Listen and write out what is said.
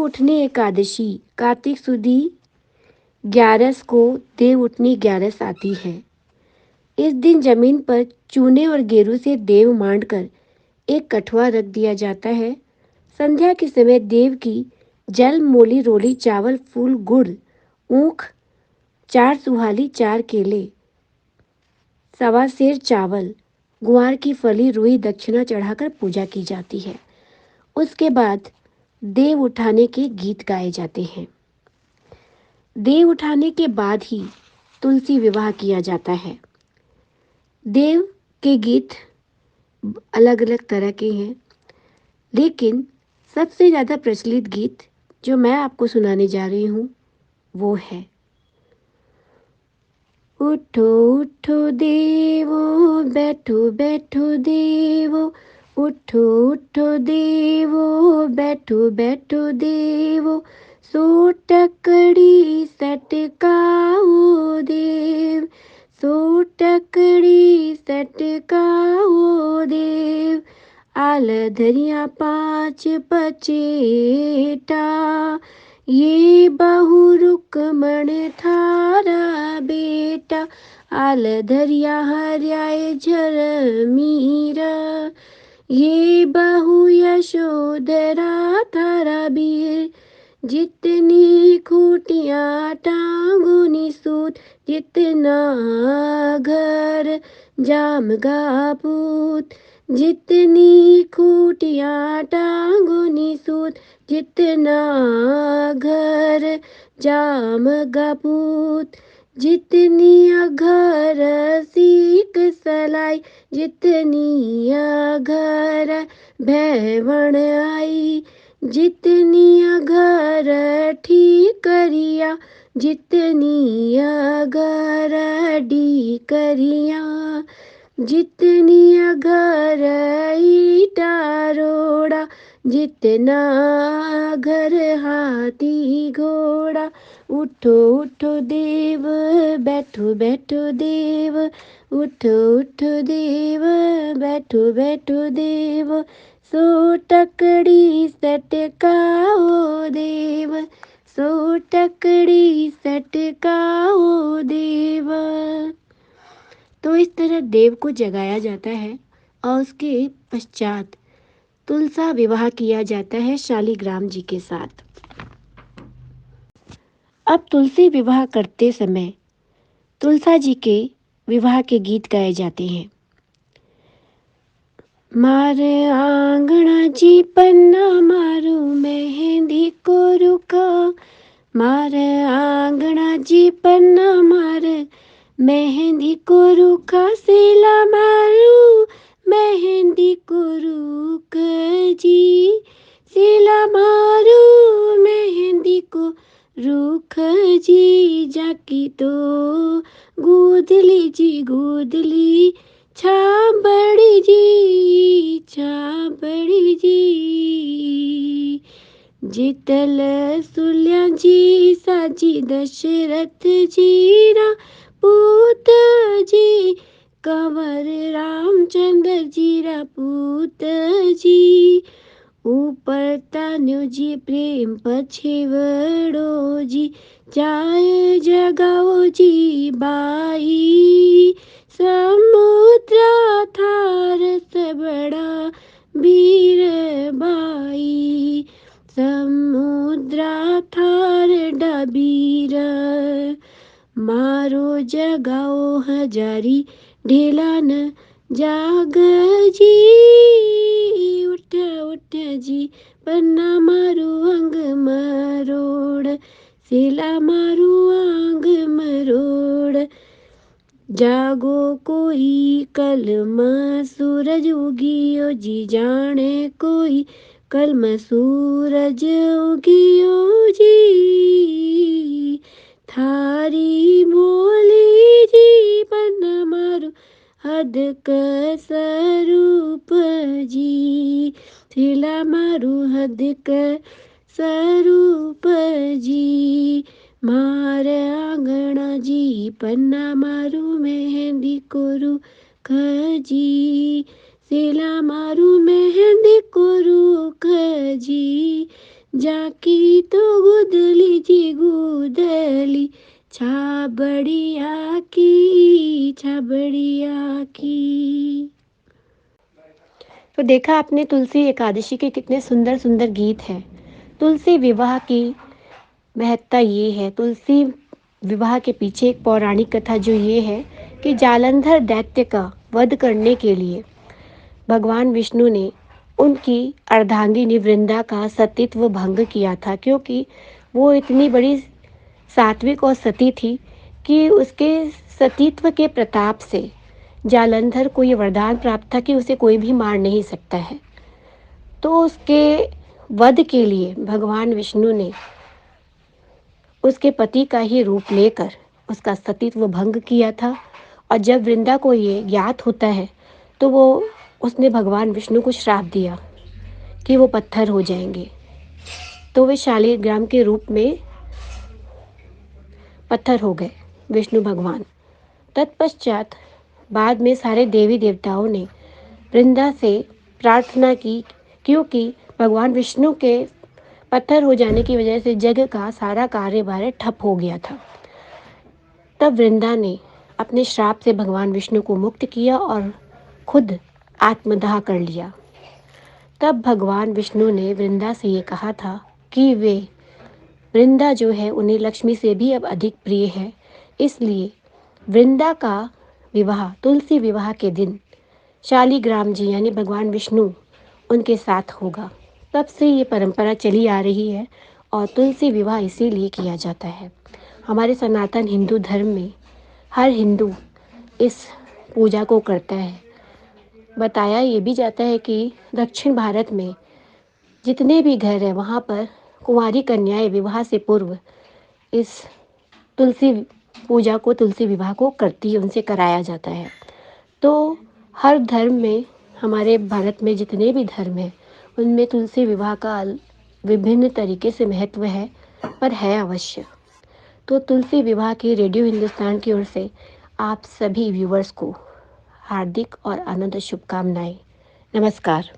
उठनी एकादशी कार्तिक सुदी 11 को देव उठनी 11 आती है। इस दिन जमीन पर चूने और गेरू से देव मांड कर एक कठुआ रख दिया जाता है। संध्या के समय देव की जल मोली रोली चावल फूल गुड़ ऊख 4 सुहाली 4 केले 1.25 सेर चावल गुआर की फली रुई दक्षिणा चढ़ाकर पूजा की जाती है। उसके बाद देव उठाने के गीत गाए जाते हैं। देव उठाने के बाद ही तुलसी विवाह किया जाता है। देव के गीत अलग अलग तरह के हैं, लेकिन सबसे ज़्यादा प्रचलित गीत जो मैं आपको सुनाने जा रही हूँ वो है उठो उठो देवो बैठो बैठो देवो उठो उठो देवो बैठो बैठो देवो सो टकड़ी सटकाओ देव सो टकड़ी सटकाओ देव आल धरिया 5 पचेटा ये बहु रुकमण थारा बेटा आल धरिया हरियाए झर मीरा ये बहु यशोधरा थारा बीर जितनी खूटियाँ टांगुनी सूत जितना घर जामगा पूत जितनी खूटियाँ टांगुनी सूत जितना घर जामगा पूत जितनी घर सीक सलाई जितनी घर भैवण आई जितनी घर ठीक करिया जितनी घर डी करिया जितनी घर ईटा रोड़ा जितना घर हाथी घोड़ा उठो उठो देव बैठो बैठो देव उठो उठो देव बैठो बैठो देव सो टकड़ी सटकाओ देव सो टकड़ी सटकाओ देव। तो इस तरह देव को जगाया जाता है और उसके पश्चात तुलसा विवाह किया जाता है शालिग्राम जी के साथ। अब तुलसी विवाह करते समय तुलसा जी के विवाह के गीत गाए जाते हैं। मार आंगना जी पन्ना मारू मेहंदी को रुका मार आंगना जी पन्ना मार मेहंदी को रुका सिला मारू मेहंदी को रुक जी सिला मारू मेहंदी को रुख जी जाकी तो गुदली छाबड़ी जी जितल सुल्या जी साजी दशरथ जीरा पूत जी कंवर रामचंद्र जीरा पूत जी ऊपर तान्यो जी प्रेम पछेवड़ो जी चाय जगाओ जी बाई समुद्र थार से बड़ा वीर बाई समुद्र थार डबीर मारो जगाओ हजारी ढेलान जाग जी उठ उठ जी पन्ना मारू अंग मरोड़ सिला मारू अंग मरोड़ जागो कोई कलम सूरज उगियो जी जाने कोई कलम सूरज उगियो जी थारी बोली जी पन्ना मारू हद क स्वरूप जी थिला मारू हद क स्वरूप जी मार आंगणा जी पन्ना मारू मेहंदी कोरू खजी सिला मारू मेहंदी कोरू खजी जाकी तो गुदली जी गुदली, छाबड़िया की छाबड़िया की। तो देखा आपने तुलसी एकादशी के कितने सुंदर सुंदर गीत हैं। तुलसी विवाह की महत्ता ये है, तुलसी विवाह के पीछे एक पौराणिक कथा जो ये है कि जालंधर दैत्य का वध करने के लिए भगवान विष्णु ने उनकी अर्धांगिनी वृंदा का सतीत्व भंग किया था, क्योंकि वो इतनी बड़ी सात्विक और सती थी कि उसके सतीत्व के प्रताप से जालंधर को ये वरदान प्राप्त था कि उसे कोई भी मार नहीं सकता है। तो उसके वध के लिए भगवान विष्णु ने उसके पति का ही रूप लेकर उसका सतीत्व भंग किया था। और जब वृंदा को ये ज्ञात होता है तो वो उसने भगवान विष्णु को श्राप दिया कि वो पत्थर हो जाएंगे। तो वे शालिग्राम के रूप में पत्थर हो गए विष्णु भगवान। तत्पश्चात बाद में सारे देवी देवताओं ने वृंदा से प्रार्थना की, क्योंकि भगवान विष्णु के पत्थर हो जाने की वजह से जग का सारा कार्यभार ठप हो गया था। तब वृंदा ने अपने श्राप से भगवान विष्णु को मुक्त किया और खुद आत्मदाह कर लिया। तब भगवान विष्णु ने वृंदा से ये कहा था कि वे वृंदा जो है उन्हें लक्ष्मी से भी अब अधिक प्रिय है, इसलिए वृंदा का विवाह तुलसी विवाह के दिन शालिग्राम जी यानी भगवान विष्णु उनके साथ होगा। तब से ये परंपरा चली आ रही है और तुलसी विवाह इसीलिए किया जाता है। हमारे सनातन हिंदू धर्म में हर हिंदू इस पूजा को करता है। बताया ये भी जाता है कि दक्षिण भारत में जितने भी घर हैं वहाँ पर कुंवारी कन्याएं विवाह से पूर्व इस तुलसी पूजा को तुलसी विवाह को करती है, उनसे कराया जाता है। तो हर धर्म में हमारे भारत में जितने भी धर्म हैं उनमें तुलसी विवाह का विभिन्न तरीके से महत्व है, पर है अवश्य। तो तुलसी विवाह की रेडियो हिंदुस्तान की ओर से आप सभी व्यूवर्स को हार्दिक और आनंद शुभकामनाएं। नमस्कार।